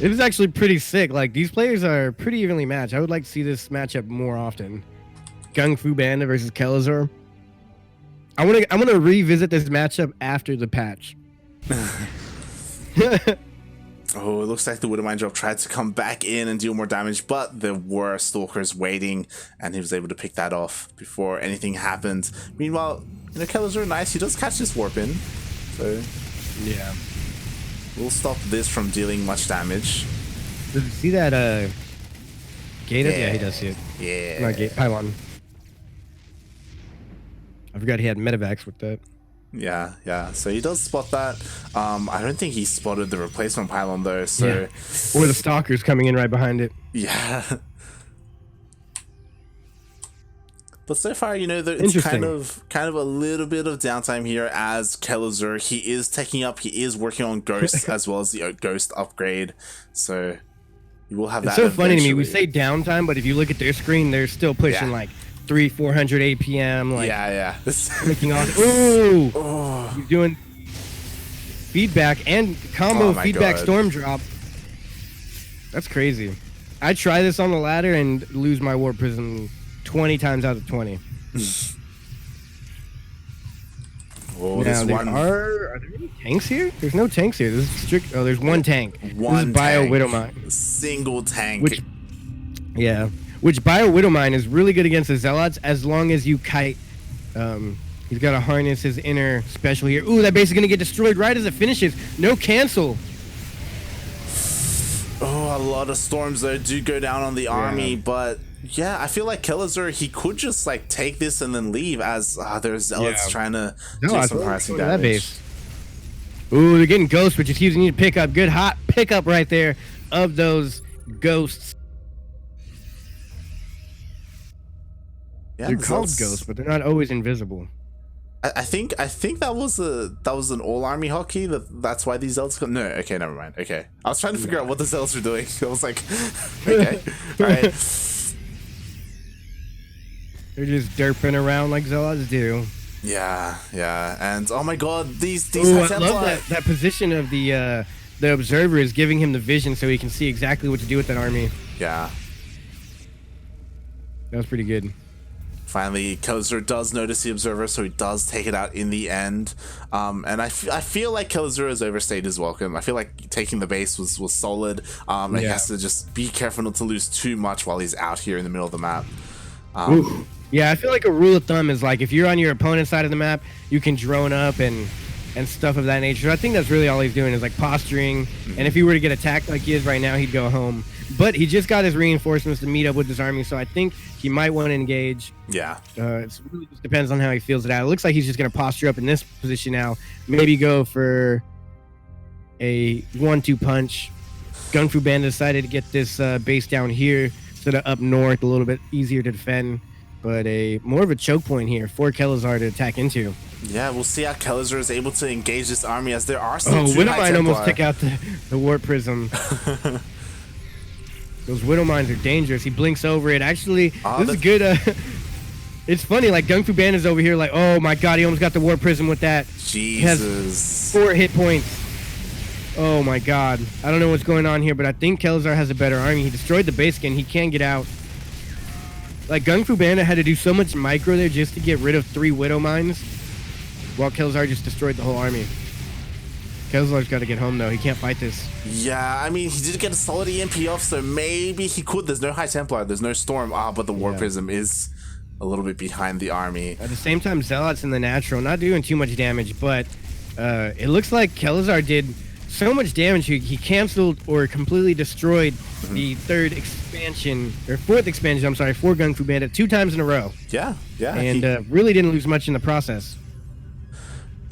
It was actually pretty sick. Like, these players are pretty evenly matched. I would like to see this matchup more often. GunGFuBanDa versus Kelazhur. I'm gonna revisit this matchup after the patch. Oh, it looks like the Widowmine drop tried to come back in and deal more damage, but there were Stalkers waiting, and he was able to pick that off before anything happened. Meanwhile, Kelazhur, nice. He does catch this warp in, so yeah, we'll stop this from dealing much damage. Does he see that gate? Yeah, he does see it. Yeah. Not gate, pylon. I forgot he had medevacs with that. Yeah. So he does spot that. I don't think he spotted the replacement pylon though. So or the stalkers coming in right behind it. Yeah. But so far, it's kind of a little bit of downtime here as Kelazhur. He is working on Ghost as well as the Ghost upgrade. So you will have that. It's so funny to me. We say downtime, but if you look at their screen, they're still pushing like 300-400 APM. Like, yeah. Clicking on. Ooh! Oh. He's doing feedback and combo feedback storm drop. That's crazy. I try this on the ladder and lose my warp prism 20 times out of 20. Oh, now, are there any tanks here? There's no tanks here. This is strict. Oh, there's one tank. One this is Bio Widowmine. Single tank. Which Bio Widowmine is really good against the Zealots as long as you kite. He's got to harness his inner special here. Ooh, that base is going to get destroyed right as it finishes. No cancel. Oh, a lot of storms though do go down on the army, but yeah, I feel like Kelazhur, he could just like take this and then leave as there's Zealots trying to do some harassing damage. That base. Ooh, they're getting ghosts, which is huge. You need to pick up. Good hot pickup right there of those ghosts. Yeah, they're called ghosts, but they're not always invisible. I think that was an all army hotkey. That's why these Zealots come. No, okay, never mind. Okay, I was trying to figure out what the Zealots were doing. I was like, okay, all right. They're just derping around like Zealots do. Yeah, and oh my God, these. Ooh, I love that position of the observer is giving him the vision so he can see exactly what to do with that army. Yeah, that was pretty good. Finally, Kelazhur does notice the observer, so he does take it out in the end. And I feel like Kelazhur has overstayed his welcome. I feel like taking the base was solid. And he has to just be careful not to lose too much while he's out here in the middle of the map. Yeah, I feel like a rule of thumb is like if you're on your opponent's side of the map, you can drone up and stuff of that nature. So I think that's really all he's doing is like posturing. And if he were to get attacked like he is right now, he'd go home. But he just got his reinforcements to meet up with his army, so I think he might want to engage. Yeah. It really just depends on how he feels it out. It looks like he's just going to posture up in this position now. Maybe go for a 1-2 punch. GunGFuBanDa decided to get this base down here instead of up north, a little bit easier to defend. But more of a choke point here for Kelazhur to attack into. Yeah, we'll see how Kelazhur is able to engage this army as there are still two Widowmine almost took out the warp prism. Those Widowmines are dangerous. He blinks over it. Actually, this is good. It's funny, like GunGFuBanDa's over here like, oh my God, he almost got the warp prism with that. Jesus. He has 4 hit points. Oh my God. I don't know what's going on here, but I think Kelazhur has a better army. He destroyed the base skin. He can get out. Like, GunGFuBanDa had to do so much micro there just to get rid of 3 Widowmines, while Kelazhur just destroyed the whole army. Kelazhur's got to get home, though. He can't fight this. Yeah, I mean, he did get a solid EMP off, so maybe he could. There's no High Templar. There's no Storm. But the War Prism is a little bit behind the army. At the same time, Zealots in the natural, not doing too much damage, but it looks like Kelazhur did so much damage. He canceled or completely destroyed the 4th expansion, for GunGFuBanDa 2 times in a row. Yeah. And really didn't lose much in the process.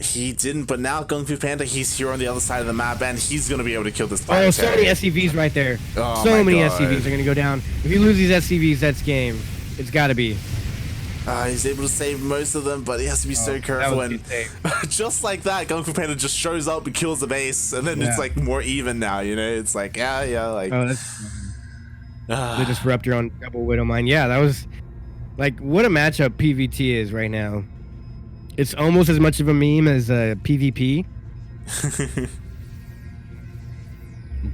He didn't, but now GunGFuBanDa, he's here on the other side of the map, and he's going to be able to kill this planetary. So many SCVs right there. Oh, so many SCVs are going to go down. If you lose these SCVs, that's game. It's got to be. He's able to save most of them, but he has to be so careful. And just like that, GunGFuBanDa just shows up and kills the base, and then it's like more even now, It's like, like... Oh, that's... The Disruptor on double Widowmine. Yeah, that was... Like, what a matchup PvT is right now. It's almost as much of a meme as PvP.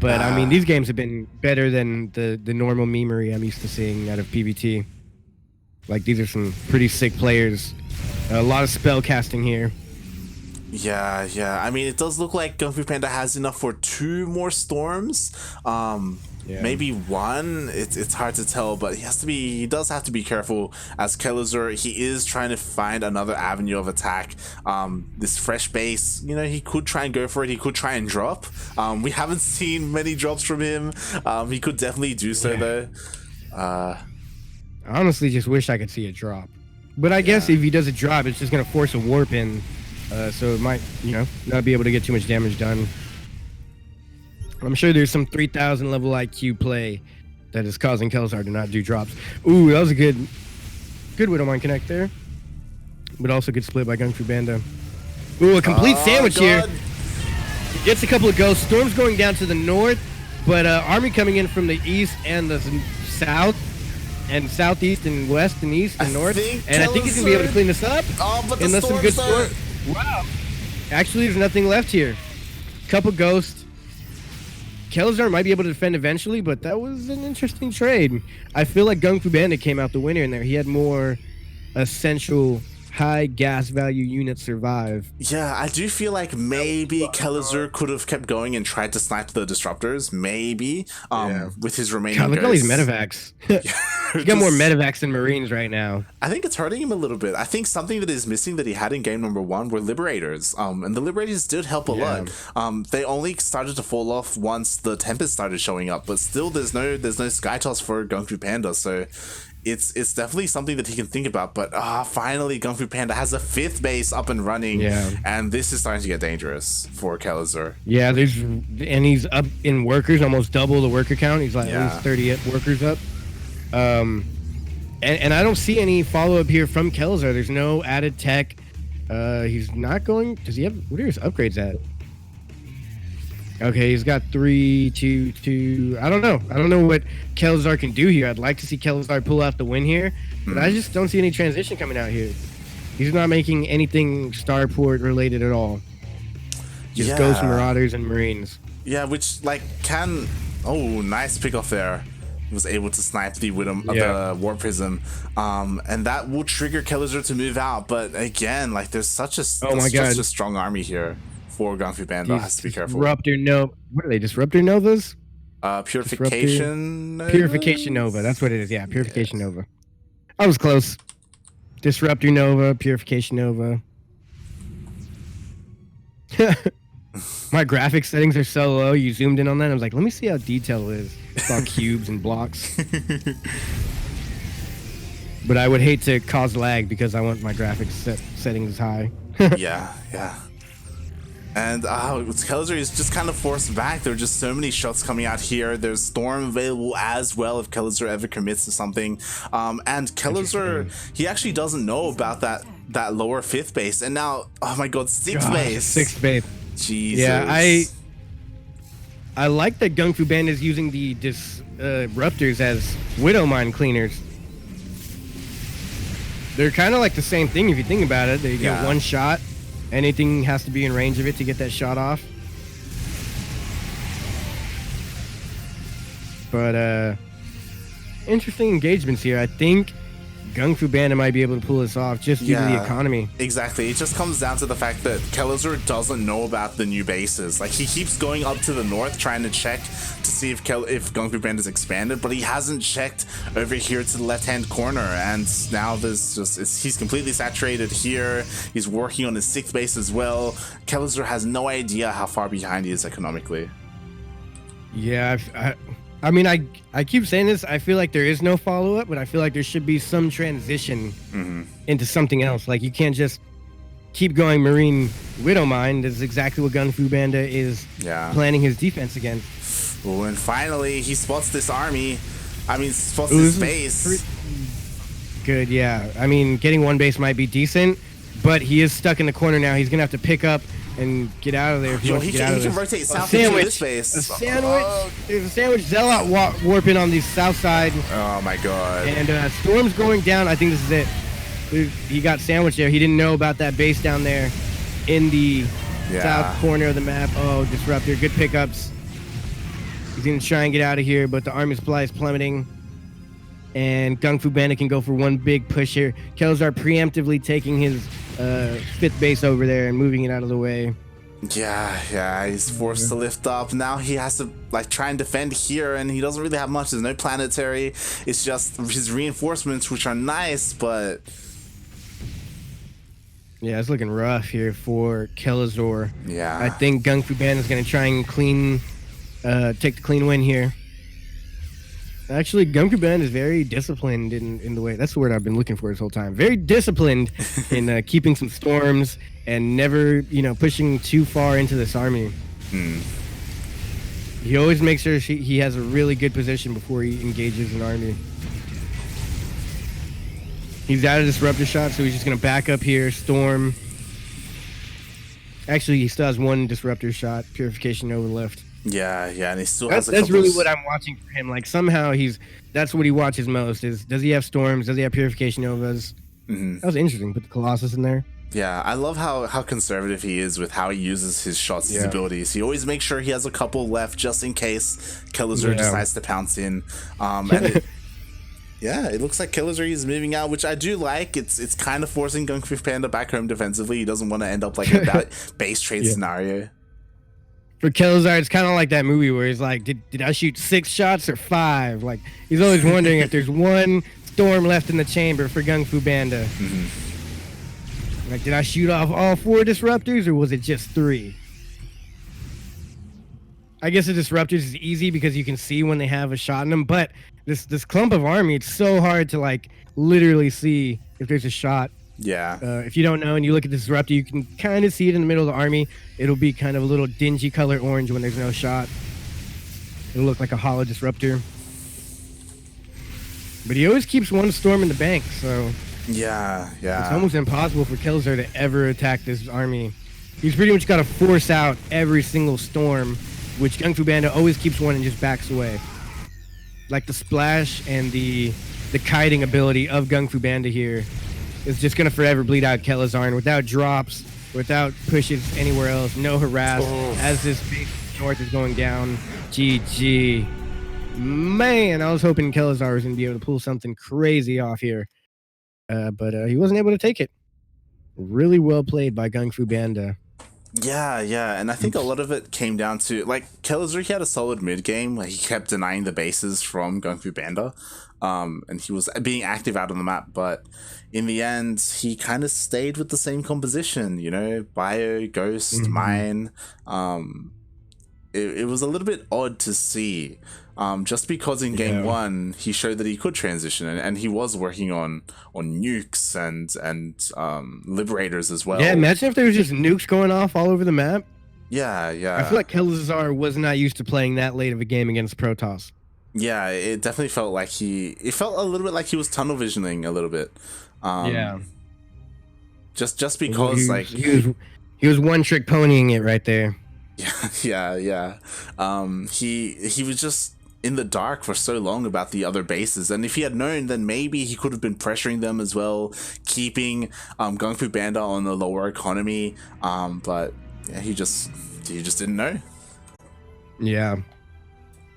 But I mean, these games have been better than the normal memery I'm used to seeing out of PvT. Like, these are some pretty sick players. A lot of spell casting here. Yeah. I mean, it does look like GunGFuBanDa has enough for 2 more storms. Maybe 1. It's hard to tell, but he does have to be careful as Kelazhur. He is trying to find another avenue of attack. This fresh base, he could try and go for it. He could try and drop. We haven't seen many drops from him. He could definitely do so though. I honestly just wish I could see a drop. But I guess if he does a drop, it's just going to force a warp in. So it might, not be able to get too much damage done. I'm sure there's some 3,000 level IQ play that is causing Kelazhur to not do drops. Ooh, that was a good Widowmine connect there. But also good split by GunGFuBanDa. Ooh, a complete sandwich here. Gets a couple of ghosts. Storm's going down to the north, but army coming in from the east and the south. And southeast and west and east and north. And I think he's going to be able to clean this up. But the some good storm. Wow. Actually, there's nothing left here. Couple ghosts. Kelazhur might be able to defend eventually, but that was an interesting trade. I feel like GunGFuBanDa came out the winner in there. He had more essential high gas value units survive. Yeah, I do feel like maybe Kelazhur could have kept going and tried to snipe the disruptors, maybe, with his remaining God, look at all these medevacs. He's got more medevacs than Marines right now. I think it's hurting him a little bit. I think something that is missing that he had in game number 1 were Liberators. And the Liberators did help a lot. They only started to fall off once the Tempest started showing up, but still there's no Sky Toss for GunGFuBanDa, so it's definitely something that he can think about. But finally GunGFuBanDa has a 5th base up and running, and this is starting to get dangerous for Kelazhur. Yeah, and he's up in workers, almost double the worker count. He's like at least 30 workers up. And I don't see any follow-up here from Kelazhur. There's no added tech. He's not going. Does he have? What are his upgrades at? Okay, he's got 3, 2, 2. I don't know what Kelazhur can do here. I'd like to see Kelazhur pull out the win here, but I just don't see any transition coming out here. He's not making anything Starport related at all. Just Ghost Marauders and Marines. Yeah, which oh, nice pick off there. He was able to snipe the the Warp Prism, and that will trigger Kelazhur to move out. But again, like there's such a strong army here for GunGFuBanDa. Has to be careful. What are they? Disruptor Novas? Purification Nova. That's what it is. Yeah, Purification Nova. I was close. Disruptor Nova, Purification Nova. My graphics settings are so low. You zoomed in on that. I was like, let me see how detailed it is. It's all cubes and blocks. But I would hate to cause lag because I want my graphics settings high. yeah. And Kelazhur is just kind of forced back. There are just so many shots coming out here. There's Storm available as well if Kelazhur ever commits to something. And Kelazhur, he actually doesn't know about that lower 5th base. And now, oh my god, 6th base. 6th base. Jesus. Yeah, I like that GunGFuBanDa is using the disruptors as Widowmine cleaners. They're kind of like the same thing if you think about it. They get one shot. Anything has to be in range of it to get that shot off. But interesting engagements here. I think GunGFuBanDa might be able to pull this off just due to the economy. Exactly. It just comes down to the fact that Kelazhur doesn't know about the new bases. Like, he keeps going up to the north trying to check to see if GunGFuBanDa is expanded, but he hasn't checked over here to the left-hand corner. And now he's completely saturated here. He's working on his 6th base as well. Kelazhur has no idea how far behind he is economically. Yeah, I mean, I keep saying this. I feel like there is no follow-up, but I feel like there should be some transition into something else. Like, you can't just keep going Marine Widowmine. That's exactly what GunGFuBanDa is planning his defense against. Oh, and finally, he spots this army. Spots this base. Good, yeah. I mean, getting one base might be decent, but he is stuck in the corner now. He's going to have to pick up and get out of there if you want to get out of there. He can rotate south into this base. A sandwich. There's a sandwich. Zealot warping on the south side. Oh my god. And Storm's going down. I think this is it. He got sandwiched there. He didn't know about that base down there in the south corner of the map. Oh, Disruptor, good pickups. He's gonna try and get out of here, but the army supply is plummeting. And GunGFuBanDa can go for one big push here. Kelazhur preemptively taking his 5th base over there and moving it out of the way. Yeah, he's forced to lift up. Now he has to like try and defend here, and he doesn't really have much. There's no planetary. It's just his reinforcements, which are nice, but yeah, it's looking rough here for Kelazhur. Yeah, I think GunGFuBanDa is going to try and take the clean win here. Actually, GunGFuBanDa is very disciplined in the way. That's the word I've been looking for this whole time. Very disciplined in keeping some storms and never, pushing too far into this army. He always makes sure he has a really good position before he engages an army. He's out of disruptor shot, so he's just going to back up here, storm. Actually, he still has 1 disruptor shot, purification over left. Yeah, and he still has. That's really what I'm watching for him. Like somehow that's what he watches most. Is does he have storms? Does he have purification novas? That was interesting. Put the Colossus in there. Yeah, I love how conservative he is with how he uses his shots, his abilities. He always makes sure he has a couple left just in case Kelazhur decides to pounce in. It looks like Kelazhur is moving out, which I do like. It's kind of forcing GunGFuBanDa back home defensively. He doesn't want to end up like in a base trade scenario. For Kelazhur, it's kind of like that movie where he's like, did I shoot 6 shots or 5? Like, he's always wondering if there's 1 storm left in the chamber for GunGFuBanDa. Like, did I shoot off all 4 disruptors or was it just 3? I guess the disruptors is easy because you can see when they have a shot in them, but this clump of army, it's so hard to like literally see if there's a shot. Yeah. If you don't know and you look at the disruptor, you can kind of see it in the middle of the army. It'll be kind of a little dingy color orange when there's no shot. It'll look like a hollow disruptor. But he always keeps 1 storm in the bank, so yeah. It's almost impossible for Kelazhur to ever attack this army. He's pretty much got to force out every single storm, which GunGFuBanDa always keeps 1 and just backs away. Like the splash and the kiting ability of GunGFuBanDa here is just going to forever bleed out Kelazhur. And without drops, without pushes anywhere else, no harass, as this base north is going down, GG. Man, I was hoping Kelazhur was going to be able to pull something crazy off here. But he wasn't able to take it. Really well played by GunGFuBanDa. Yeah, and I think a lot of it came down to, like, Kelazhur, he had a solid mid-game. Like, he kept denying the bases from GunGFuBanDa, and he was being active out on the map, but in the end, he kind of stayed with the same composition, Bio, Ghost, Mine. It was a little bit odd to see, just because in game 1 he showed that he could transition, and he was working on nukes and liberators as well. Yeah, imagine if there was just nukes going off all over the map. Yeah. I feel like Kelazhur was not used to playing that late of a game against Protoss. Yeah, it definitely felt like it felt a little bit like he was tunnel visioning a little bit. Just because he was one trick ponying it right there. Yeah. He was just in the dark for so long about the other bases, and if he had known, then maybe he could have been pressuring them as well, keeping GunGFuBanDa on the lower economy. But yeah, he just didn't know. Yeah,